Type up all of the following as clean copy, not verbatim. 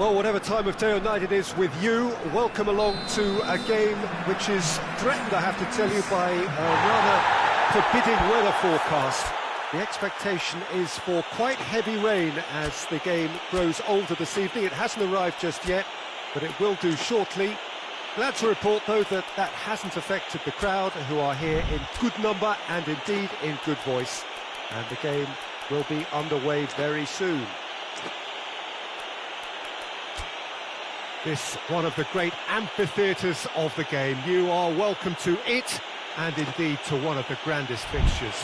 Well, whatever time of day or night it is with you, welcome along to a game which is threatened, I have to tell you, by a rather forbidding weather forecast. The expectation is for quite heavy rain as the game grows older this evening. It hasn't arrived just yet, but it will do shortly. Glad to report, though, that hasn't affected the crowd, who are here in good number and indeed in good voice. And the game will be underway very soon. This one of the great amphitheatres of the game. You are welcome to it, and indeed to one of the grandest fixtures.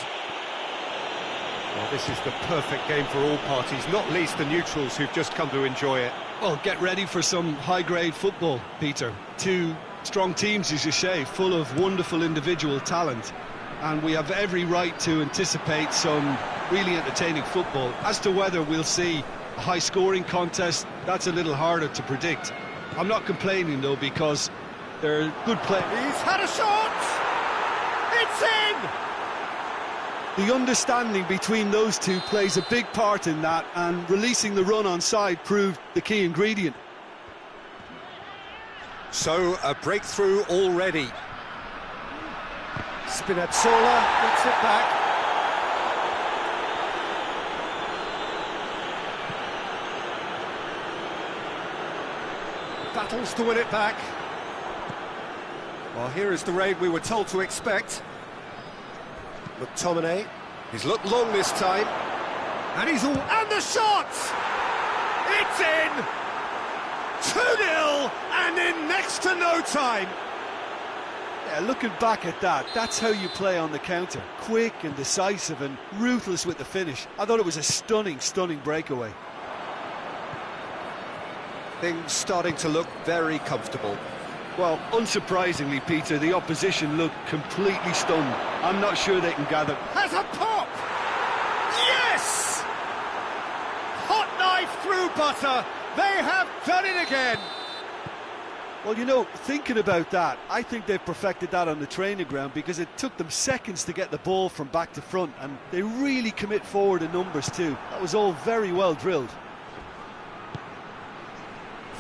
Well, this is the perfect game for all parties, not least the neutrals who've just come to enjoy it. Well, get ready for some high-grade football, Peter. Two strong teams, as you say, full of wonderful individual talent. And we have every right to anticipate some really entertaining football. As to whether we'll see a high-scoring contest, that's a little harder to predict. I'm not complaining, though, because they're good players. He's had a shot! It's in! The understanding between those two plays a big part in that, and releasing the run on side proved the key ingredient. So, a breakthrough already. Spinazzola gets it back. Battles to win it back. Well, here is the raid we were told to expect. McTominay, he's looked long this time, and he's all... And the shot! It's in! 2-0, and in next to no time. Yeah, looking back at that, that's how you play on the counter. Quick and decisive and ruthless with the finish. I thought it was a stunning, stunning breakaway. Things starting to look very comfortable. Well, unsurprisingly, Peter, the opposition look completely stunned. I'm not sure they can gather. Has a pop! Yes! Hot knife through butter. They have done it again. Well, you know, thinking about that, I think they've perfected that on the training ground, because it took them seconds to get the ball from back to front, and they really commit forward in numbers too. That was all very well drilled.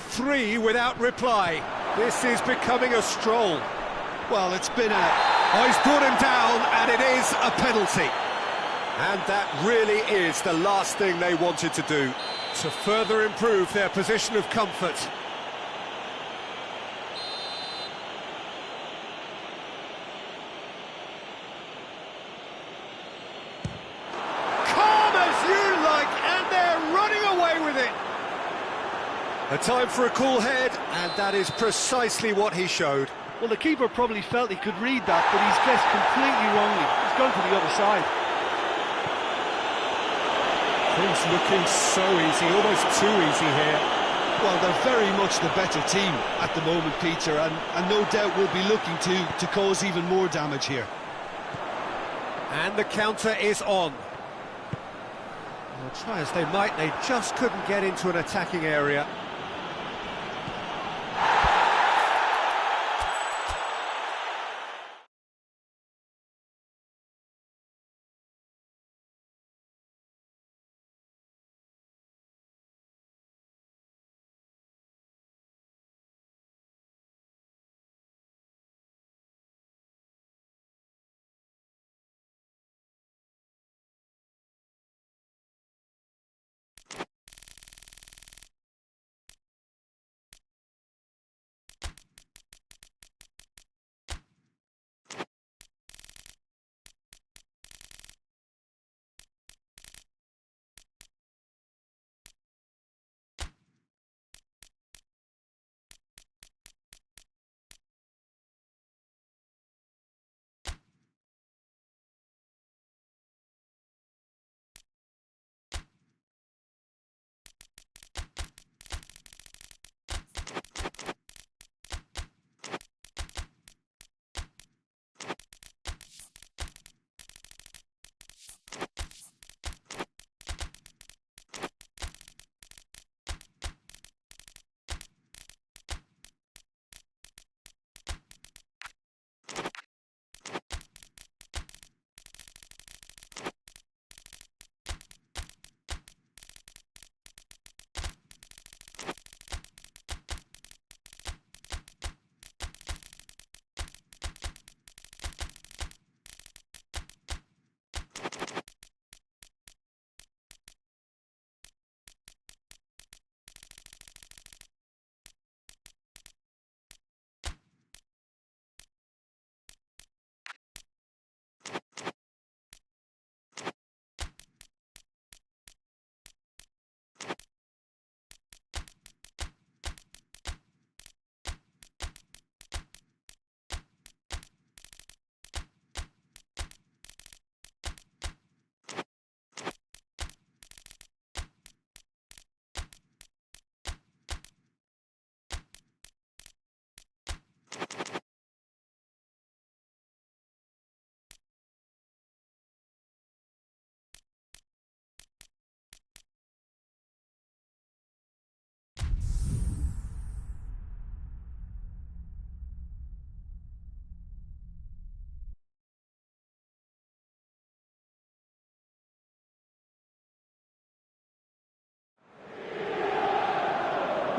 3 without reply. This is becoming a stroll. Well, it's been a... Oh, he's brought him down, and it is a penalty. And that really is the last thing they wanted to do, to further improve their position of comfort. Calm as you like, and they're running away with it. A time for a cool head, and that is precisely what he showed. Well, the keeper probably felt he could read that, but he's guessed completely wrongly. He's gone to the other side. Things looking so easy, almost too easy here. Well, they're very much the better team at the moment, Peter, and no doubt will be looking to cause even more damage here. And the counter is on. Well, try as they might, they just couldn't get into an attacking area.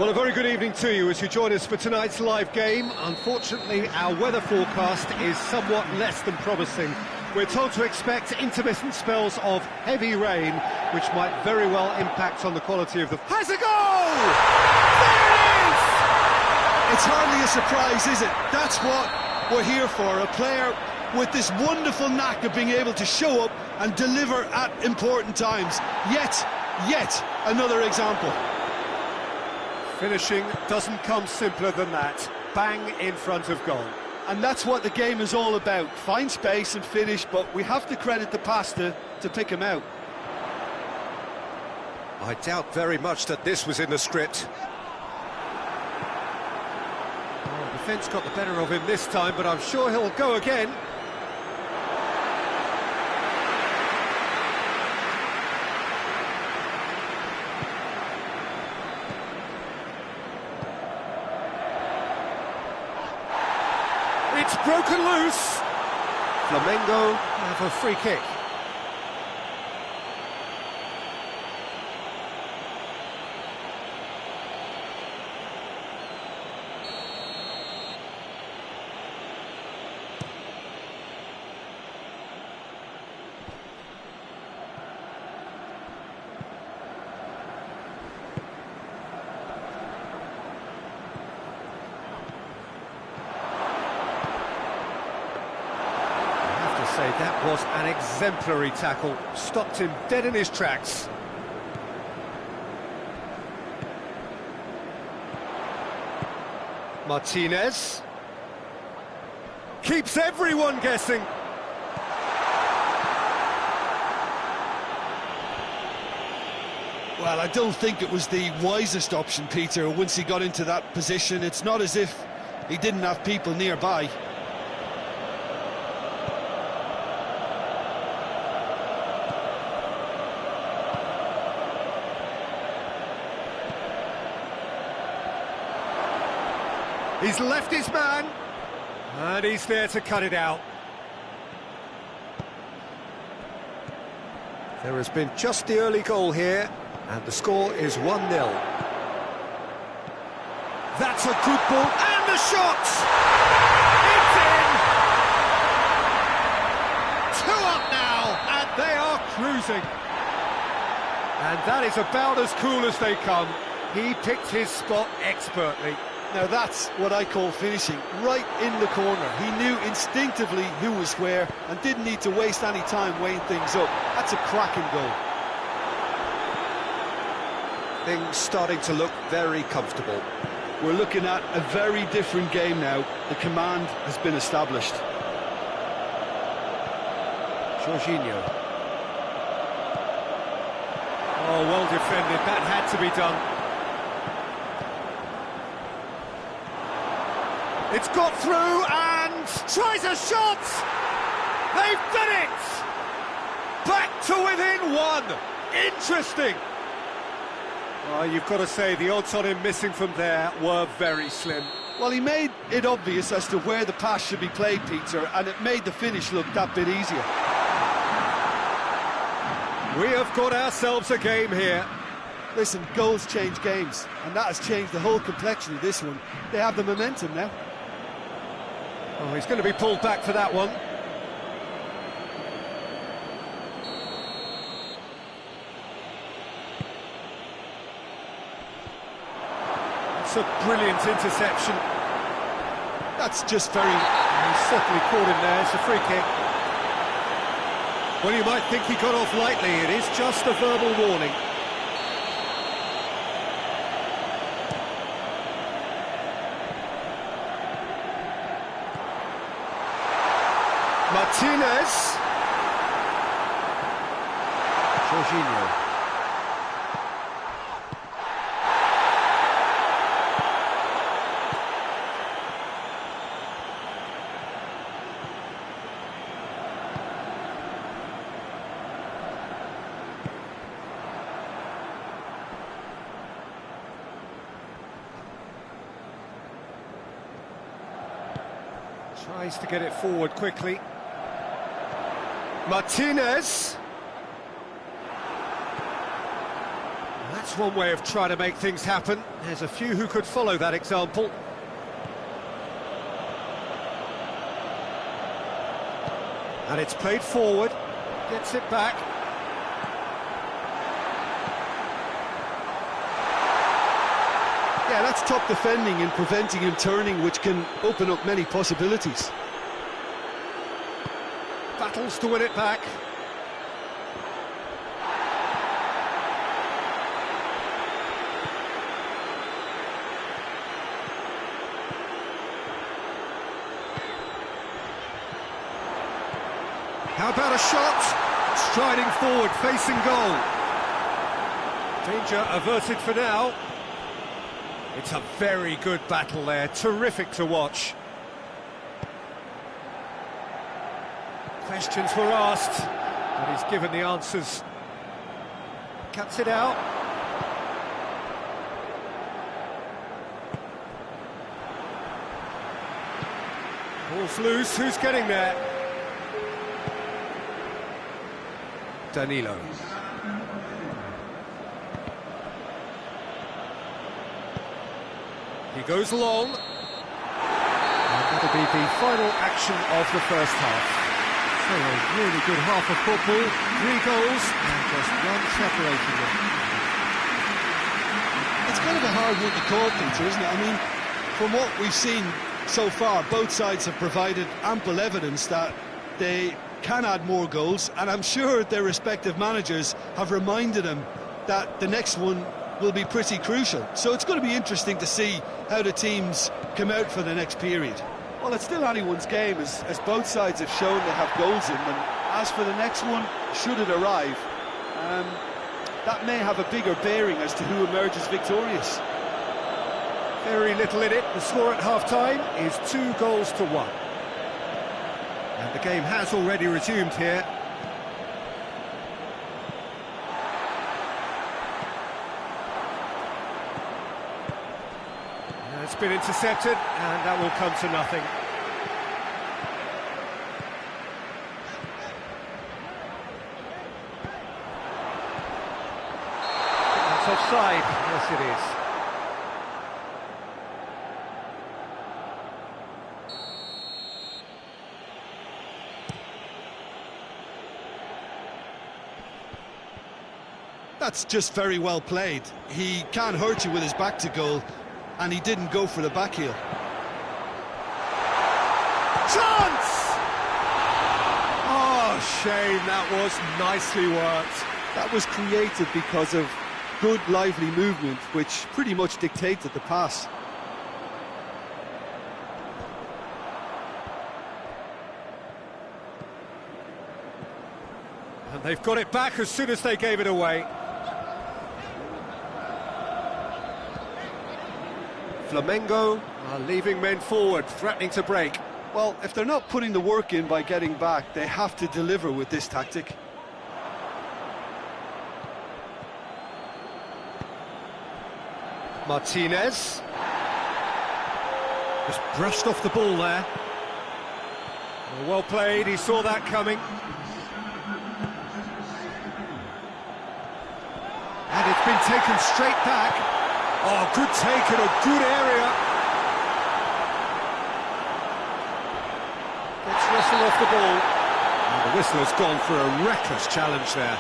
Well, a very good evening to you as you join us for tonight's live game. Unfortunately, our weather forecast is somewhat less than promising. We're told to expect intermittent spells of heavy rain, which might very well impact on the quality of the... Has a goal! There it is! It's hardly a surprise, is it? That's what we're here for, a player with this wonderful knack of being able to show up and deliver at important times. Yet another example. Finishing doesn't come simpler than that. Bang in front of goal. And that's what the game is all about. Find space and finish, but we have to credit the pass to pick him out. I doubt very much that this was in the script. Oh, defence got the better of him this time, but I'm sure he'll go again. It's broken loose. Flamengo have a free kick. That was an exemplary tackle, stopped him dead in his tracks. Martinez keeps everyone guessing. Well, I don't think it was the wisest option, Peter, once he got into that position. It's not as if he didn't have people nearby. He's left his man, and he's there to cut it out. There has been just the early goal here, and the score is 1-0. That's a good ball, and the shot! It's in! 2 up now, and they are cruising. And that is about as cool as they come. He picked his spot expertly. Now that's what I call finishing, right in the corner. He knew instinctively who was where and didn't need to waste any time weighing things up. That's a cracking goal. Things starting to look very comfortable. We're looking at a very different game now. The command has been established. Jorginho. Oh, well defended. That had to be done. It's got through and tries a shot! They've done it! Back to within 1! Interesting! Oh, you've got to say, the odds on him missing from there were very slim. Well, he made it obvious as to where the pass should be played, Peter, and it made the finish look that bit easier. We have got ourselves a game here. Listen, goals change games, and that has changed the whole complexion of this one. They have the momentum now. Oh, he's going to be pulled back for that one. That's a brilliant interception. That's just very... He's certainly caught him there. It's a free kick. Well, you might think he got off lightly. It is just a verbal warning. Martinez. Jorginho. Tries to get it forward quickly. Martinez. That's one way of trying to make things happen. There's a few who could follow that example. And it's played forward, gets it back. Yeah, that's top defending and preventing him turning, which can open up many possibilities. Battles to win it back. How about a shot? Striding forward, facing goal. Danger averted for now. It's a very good battle there, terrific to watch. Questions were asked, but he's given the answers. Cuts it out. Ball's loose, who's getting there? Danilo. He goes long. And that'll be the final action of the first half. So a really good half of football, 3 goals and just one separating them. It's kind of a hard one to call, Peter, isn't it? I mean, from what we've seen so far, both sides have provided ample evidence that they can add more goals, and I'm sure their respective managers have reminded them that the next one will be pretty crucial. So it's going to be interesting to see how the teams come out for the next period. Well, it's still anyone's game, as both sides have shown they have goals in them. As for the next one, should it arrive, that may have a bigger bearing as to who emerges victorious. Very little in it. The score at half-time is 2-1. And the game has already resumed here. It's been intercepted, and that will come to nothing. That's offside. Yes, it is. That's just very well played. He can't hurt you with his back to goal, and he didn't go for the back heel. Chance! Oh, shame, that was nicely worked. That was created because of good, lively movement, which pretty much dictated the pass. And they've got it back as soon as they gave it away. Flamengo are leaving men forward, threatening to break. Well, if they're not putting the work in by getting back, they have to deliver with this tactic. Martinez. Just brushed off the ball there. Well played, he saw that coming. And it's been taken straight back. Oh, good take in a good area. Gets whistled off the ball. And the whistler's gone for a reckless challenge there.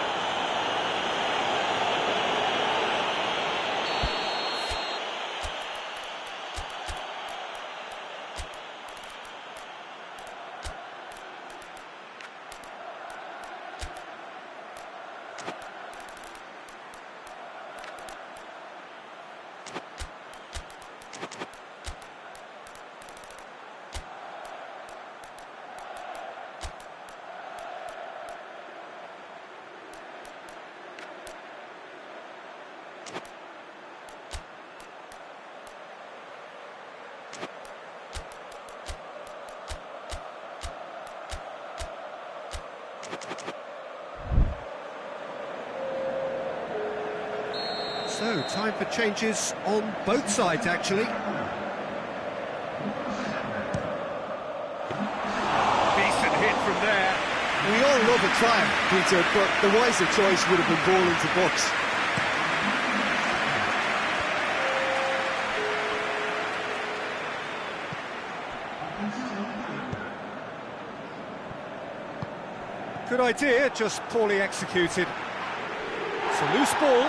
So, time for changes on both sides, actually. Decent hit from there. We all love a triumph, Peter, but the wiser choice would have been ball into box. Good idea, just poorly executed. It's a loose ball.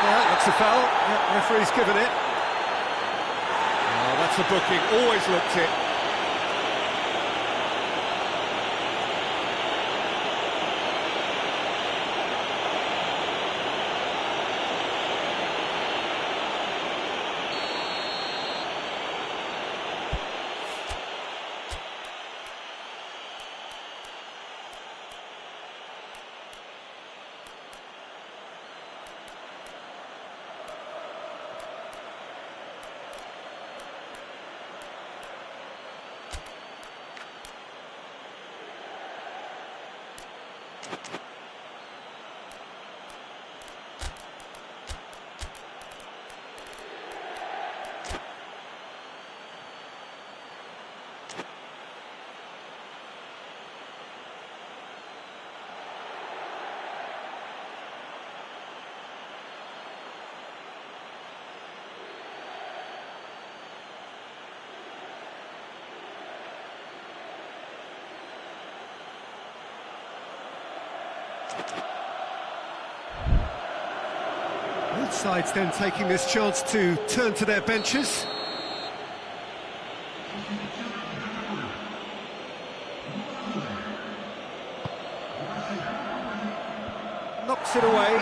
Yeah, looks a foul. Yeah, referee's given it. Oh, that's a booking, always looked it. Both sides then taking this chance to turn to their benches. Knocks it away.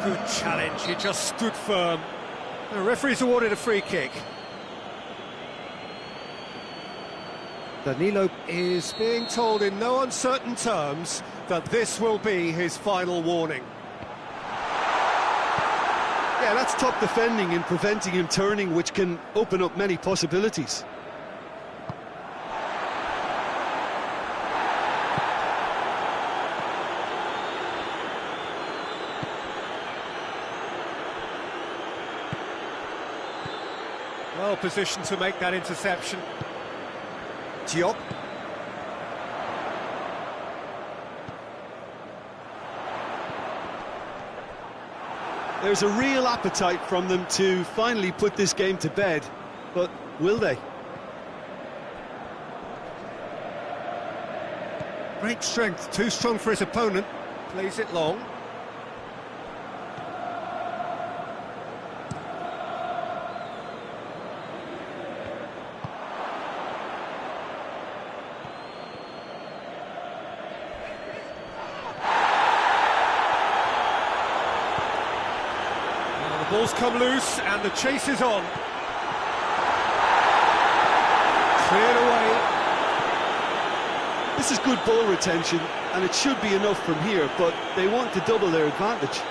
Good challenge, he just stood firm. The referee's awarded a free kick. Danilo is being told in no uncertain terms that this will be his final warning. Yeah, that's top defending and preventing him turning, which can open up many possibilities. Well positioned to make that interception. Diop. There's a real appetite from them to finally put this game to bed, but will they? Great strength, too strong for his opponent. Plays it long. Ball's come loose and the chase is on. Cleared away. This is good ball retention and it should be enough from here, but they want to double their advantage.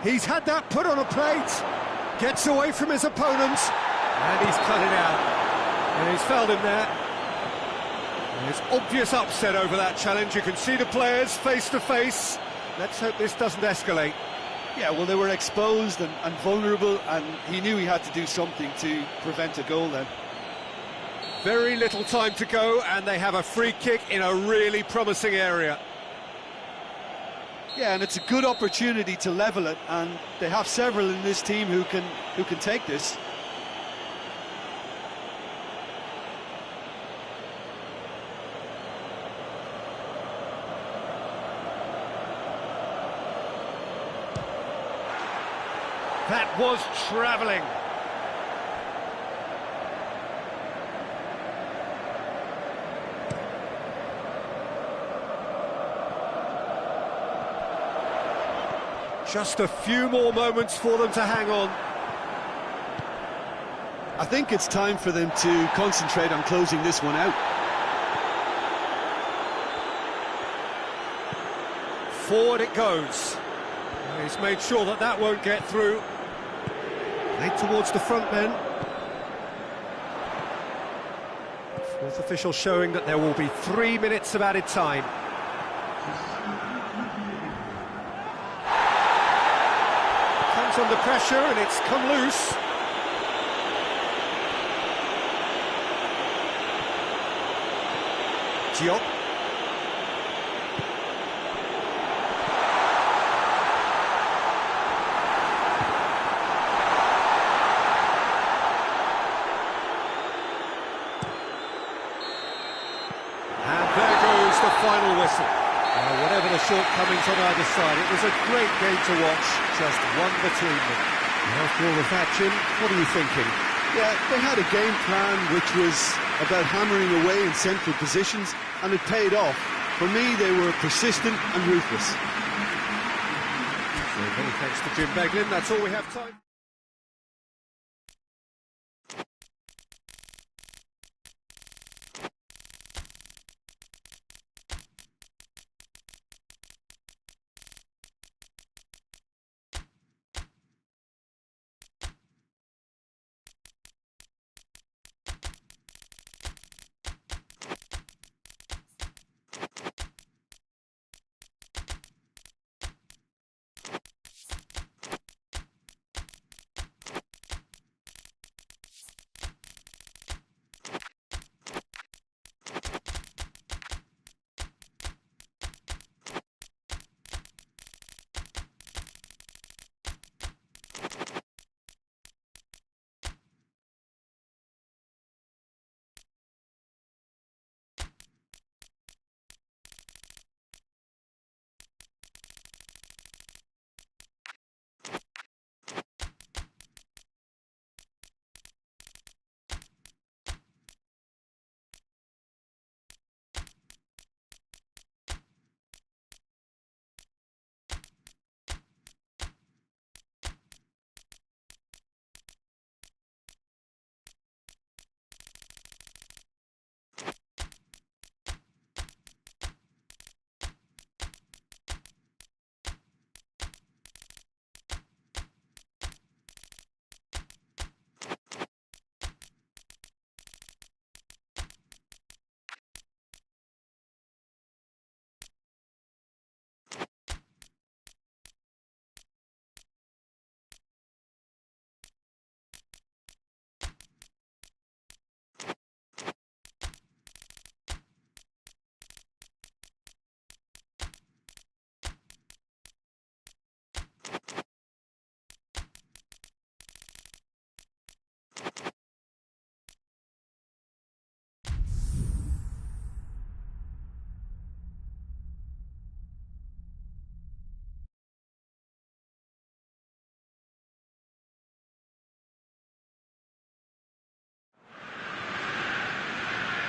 He's had that put on a plate. Gets away from his opponent, and he's cut it out. And he's fouled him there. And there's obvious upset over that challenge. You can see the players face to face. Let's hope this doesn't escalate. Yeah, well, they were exposed and vulnerable, and he knew he had to do something to prevent a goal then. Very little time to go, and they have a free kick in a really promising area. Yeah, and it's a good opportunity to level it, and they have several in this team who can take this. That was travelling. Just a few more moments for them to hang on. I think it's time for them to concentrate on closing this one out. Forward it goes. He's made sure that that won't get through. Played towards the front men. Fourth official showing that there will be 3 minutes of added time. Comes under pressure and it's come loose. Diop. The final whistle. Whatever the shortcomings on either side, it was a great game to watch, just one between them. And after all of that, Jim, what are you thinking? Yeah, they had a game plan which was about hammering away in central positions, and it paid off. For me, they were persistent and ruthless. So many thanks to Jim Beglin. That's all we have time.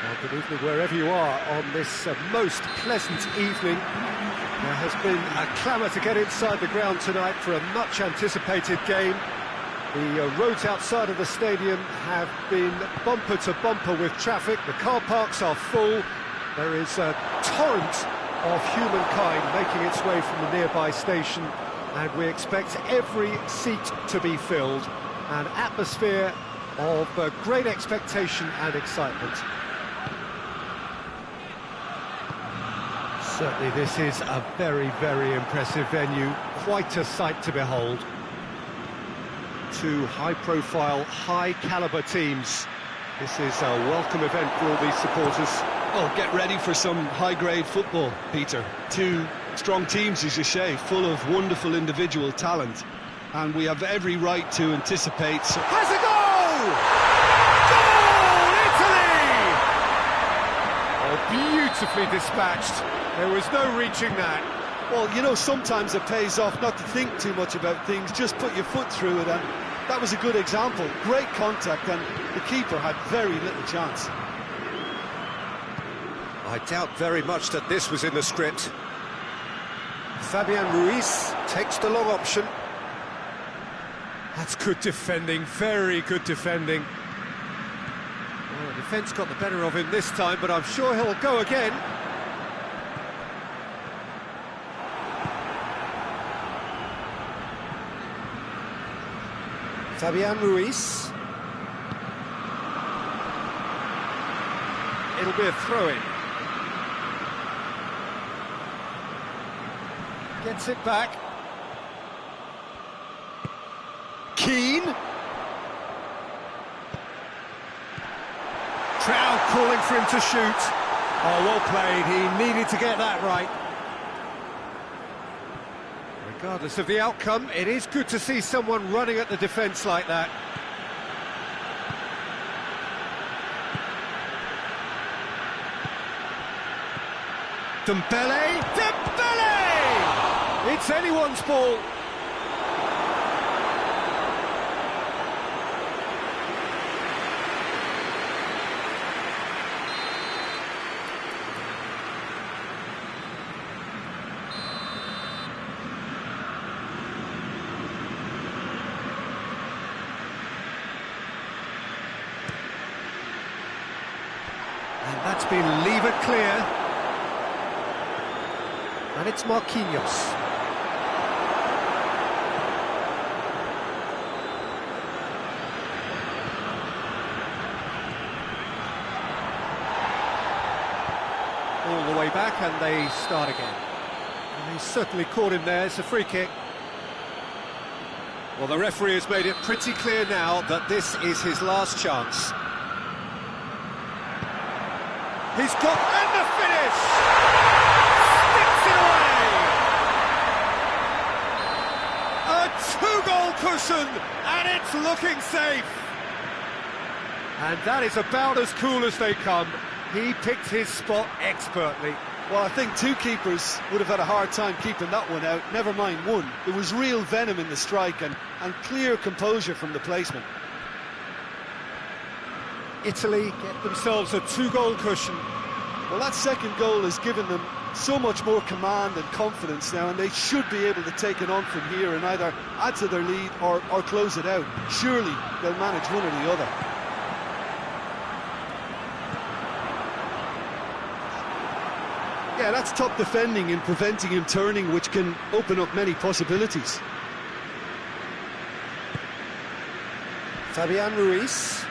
Well, good evening wherever you are on this most pleasant evening. There has been a clamour to get inside the ground tonight for a much anticipated game. The roads outside of the stadium have been bumper to bumper with traffic. The car parks are full. There is a torrent of humankind making its way from the nearby station, and we expect every seat to be filled. An atmosphere of great expectation and excitement. Certainly this is a very, very impressive venue. Quite a sight to behold. Two high-profile, high-caliber teams. This is a welcome event for all these supporters. Oh, get ready for some high-grade football, Peter. Two strong teams, as you say, full of wonderful individual talent. And we have every right to anticipate... Has a goal! Goal, Italy! Oh, beautifully dispatched. There was no reaching that. Well, you know, sometimes it pays off not to think too much about things, just put your foot through it, and that was a good example. Great contact, and the keeper had very little chance. I doubt very much that this was in the script. Fabian Ruiz takes the long option. That's good defending, very good defending. Well, the defence got the better of him this time, but I'm sure he'll go again. Fabian Ruiz. it'll be a throw-in. Gets it back. Keane. Crowd calling for him to shoot. Oh, well played. He needed to get that right. Regardless of the outcome, it is good to see someone running at the defence like that. Dembele! Dembele! It's anyone's ball. And that's been levered clear. And it's Marquinhos. All the way back, and they start again. And he's certainly caught him there. It's a free kick. Well, the referee has made it pretty clear now that this is his last chance. He's got... and the finish! Sticks it away! A two-goal cushion, and it's looking safe! And that is about as cool as they come. He picked his spot expertly. Well, I think two keepers would have had a hard time keeping that one out, never mind one. There was real venom in the strike and clear composure from the placement. Italy get themselves a two-goal cushion. Well, that second goal has given them so much more command and confidence now, and they should be able to take it on from here and either add to their lead or close it out. Surely they'll manage one or the other. Yeah, that's top defending and preventing him turning, which can open up many possibilities. Fabian Ruiz.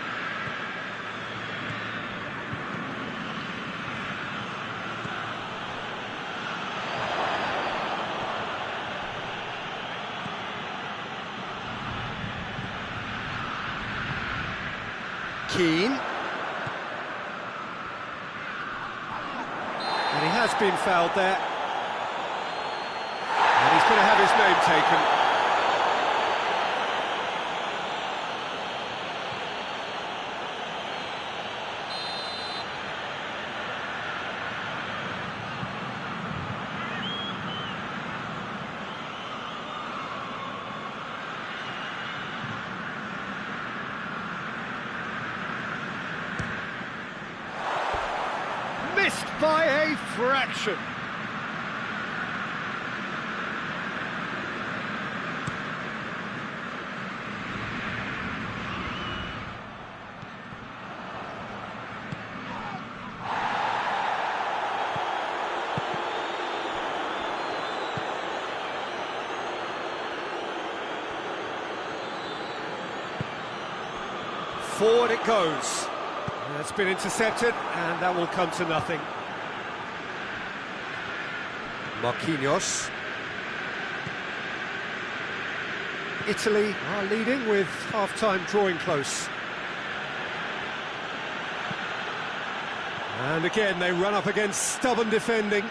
Keane. And he has been fouled there. And he's going to have his name taken. Missed by a fraction. Forward it goes. That's been intercepted, and that will come to nothing. Marquinhos. Italy are leading with half-time drawing close. And again, they run up against stubborn defending.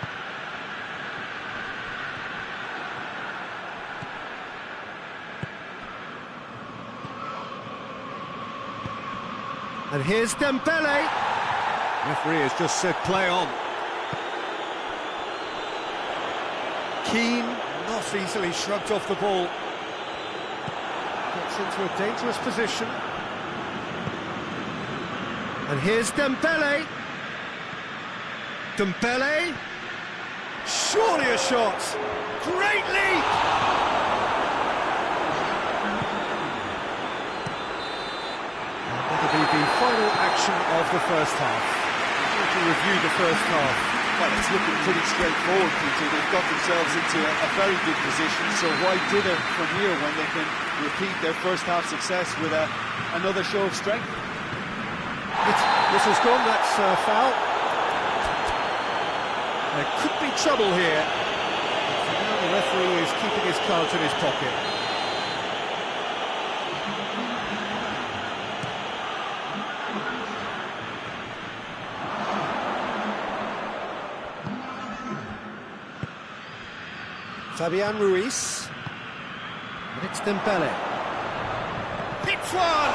And here's Dembele. Referee has just said play on. Keane, not easily shrugged off the ball. Gets into a dangerous position. And here's Dembele. Dembele. Surely a shot. Great leap. That'll be the final action of the first half. To review the first half. Well, it's looking pretty straightforward, Peter. They've got themselves into a very good position, so why dither from here when they can repeat their first half success with another show of strength? This has gone, that's foul. There could be trouble here. For now the referee is keeping his cards in his pocket. Fabian Ruiz. And it's Dembele. Hits one!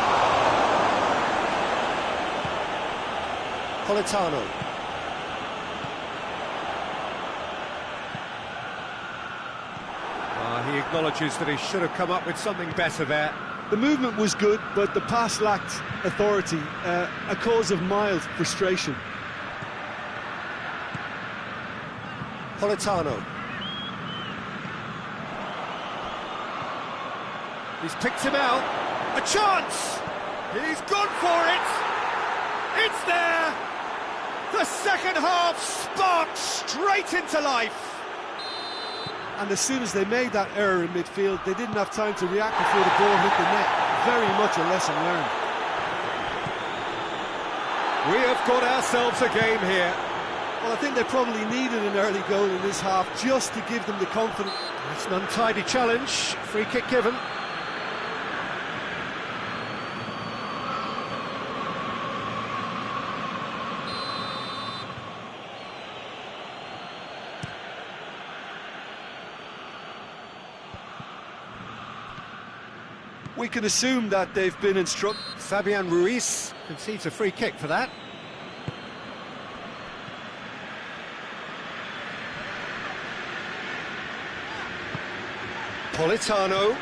Politano. He acknowledges that he should have come up with something better there. The movement was good, but the pass lacked authority, a cause of mild frustration. Politano. He's picked him out. A chance! He's gone for it! It's there! The second half sparked straight into life! And as soon as they made that error in midfield, they didn't have time to react before the ball hit the net. Very much a lesson learned. We have got ourselves a game here. Well, I think they probably needed an early goal in this half just to give them the confidence. It's an untidy challenge. Free kick given. We can assume that they've been instructed. Fabian Ruiz concedes a free kick for that. Politano.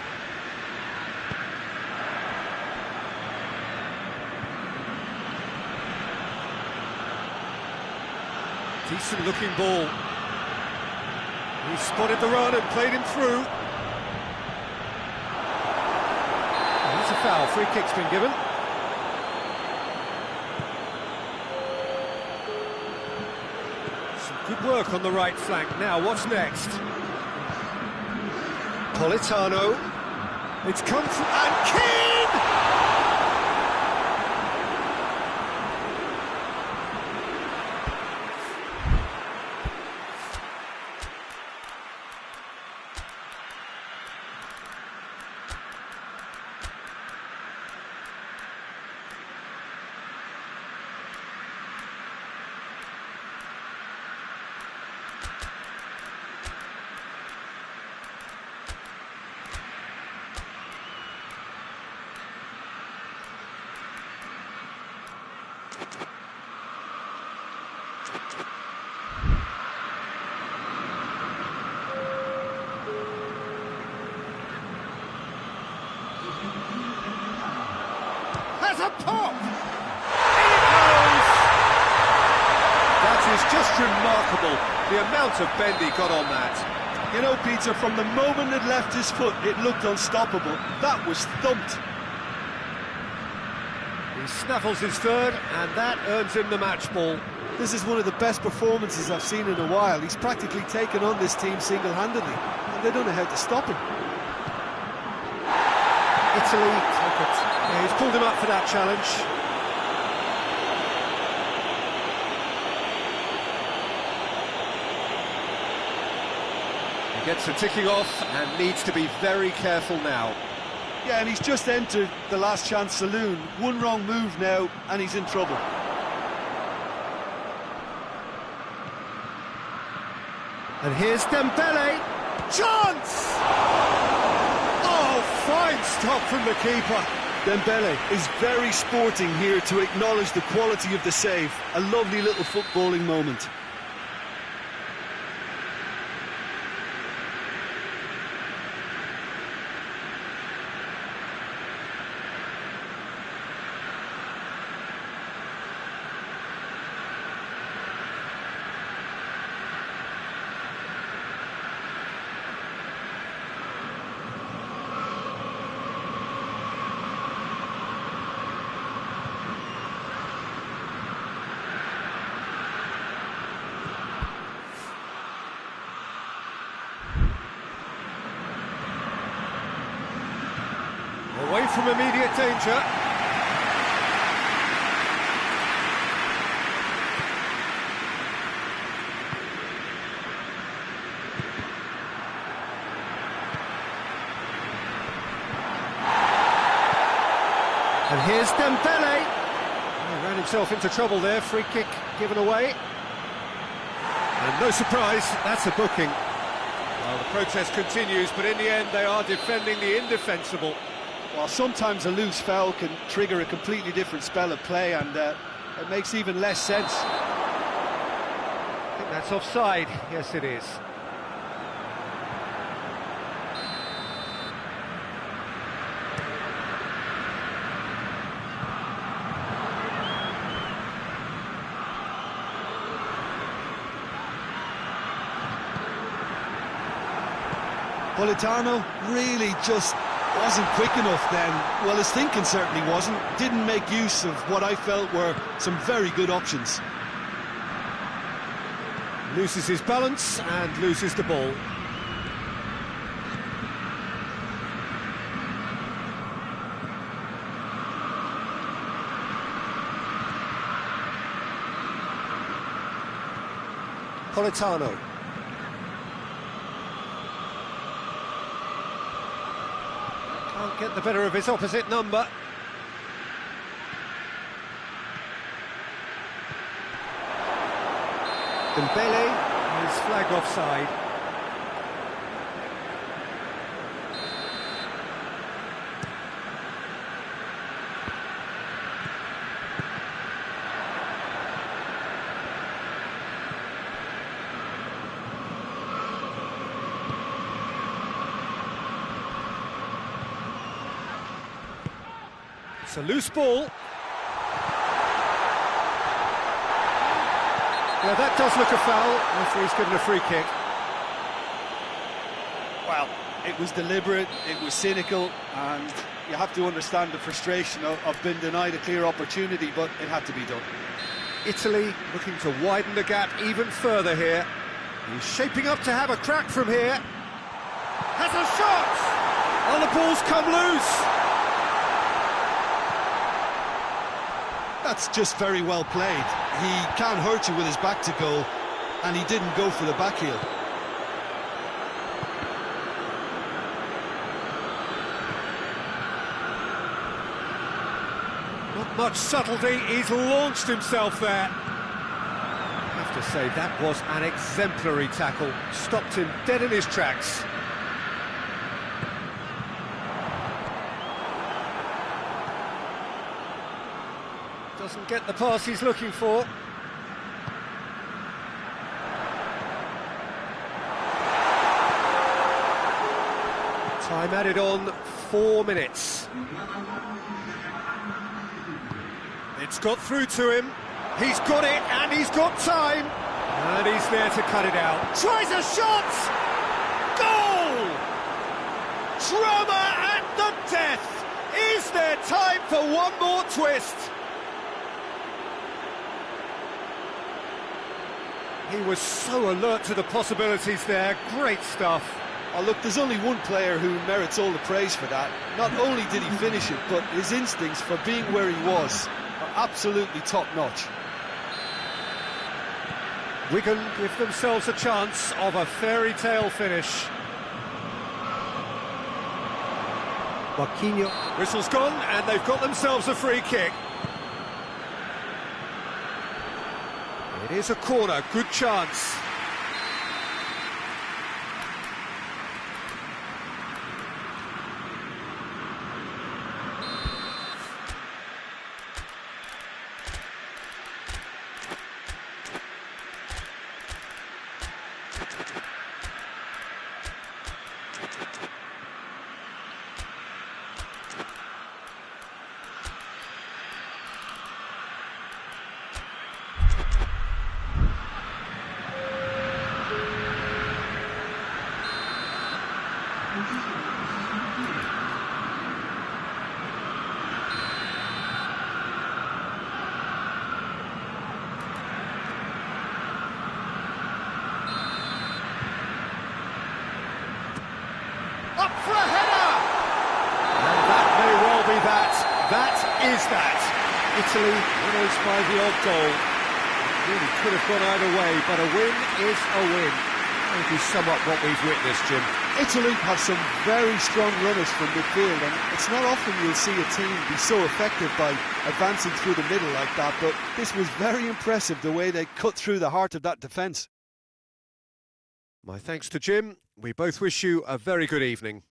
Decent looking ball. He spotted the run and played him through. It's a foul, free kick's been given. Some good work on the right flank. Now, what's next? Politano. It's come from... and Keane! Has a pop! In it goes! That is just remarkable, the amount of bend he got on that. You know, Peter, from the moment it left his foot, it looked unstoppable. That was thumped. He snaffles his third, and that earns him the match ball. This is one of the best performances I've seen in a while. He's practically taken on this team single-handedly, and they don't know how to stop him. Italy take it. Yeah, he's pulled him up for that challenge. He gets the ticking off and needs to be very careful now. Yeah, and he's just entered the last chance saloon. One wrong move now, and he's in trouble. And here's Dembele. Chance! Oh, fine stop from the keeper. Dembele is very sporting here to acknowledge the quality of the save. A lovely little footballing moment. Away from immediate danger. And here's Dembele. He ran himself into trouble there, free kick given away. And no surprise, that's a booking. Well, the protest continues, but in the end they are defending the indefensible. Well, sometimes a loose foul can trigger a completely different spell of play, and it makes even less sense. I think that's offside. Yes, it is. Politano really just wasn't quick enough then. Well, his thinking certainly wasn't. Didn't make use of what I felt were some very good options. Loses his balance and loses the ball. Politano. Can't get the better of his opposite number. Dembele is flagged offside. It's a loose ball. Yeah, that does look a foul. Referee's given a free kick. Well, it was deliberate, it was cynical, and you have to understand the frustration of being denied a clear opportunity, but it had to be done. Italy looking to widen the gap even further here. He's shaping up to have a crack from here. Has a shot! Oh, the ball's come loose. That's just very well played. He can't hurt you with his back to goal, and he didn't go for the back heel. Not much subtlety, he's launched himself there. I have to say, that was an exemplary tackle. Stopped him dead in his tracks. Doesn't get the pass he's looking for. Time added on, 4 minutes. It's got through to him. He's got it, and he's got time. And he's there to cut it out. Tries a shot! Goal! Drama at the death! Is there time for one more twist? He was so alert to the possibilities there. Great stuff. Oh, look, there's only one player who merits all the praise for that. Not only did he finish it, but his instincts for being where he was are absolutely top-notch. Wigan give themselves a chance of a fairy tale finish. Joaquinho. Whistle's gone, and they've got themselves a free kick. It is a corner, good chance. Up for a header! And that may well be that. That is that. Italy winners by the odd goal. It really could have gone either way, but a win is a win. maybe sum up what we've witnessed, Jim. Italy have some very strong runners from midfield, and it's not often you'll see a team be so effective by advancing through the middle like that, but this was very impressive, the way they cut through the heart of that defence. My thanks to Jim. We both wish you a very good evening.